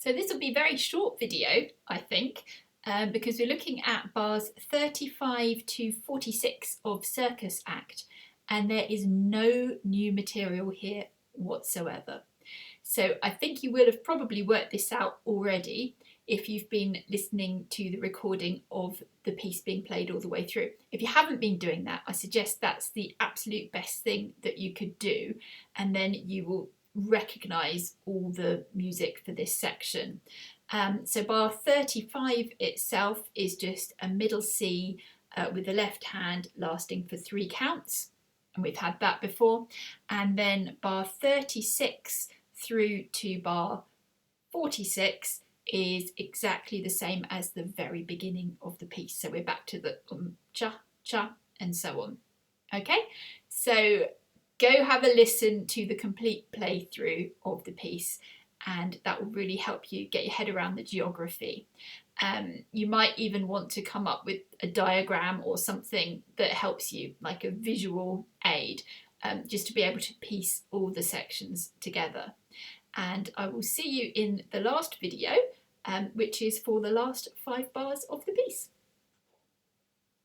So this will be a very short video, I think, because we're looking at bars 35 to 46 of Circus Act, and there is no new material here whatsoever. So I think you will have probably worked this out already if you've been listening to the recording of the piece being played all the way through. If you haven't been doing that, I suggest that's the absolute best thing that you could do, and then you will recognise all the music for this section. So bar 35 itself is just a middle C with the left hand lasting for 3 counts, and we've had that before. And then bar 36 through to bar 46 is exactly the same as the very beginning of the piece. So we're back to the cha, cha, and so on. Okay, so go have a listen to the complete playthrough of the piece, and that will really help you get your head around the geography. You might even want to come up with a diagram or something that helps you, like a visual aid, just to be able to piece all the sections together. And I will see you in the last video, which is for the last 5 bars of the piece.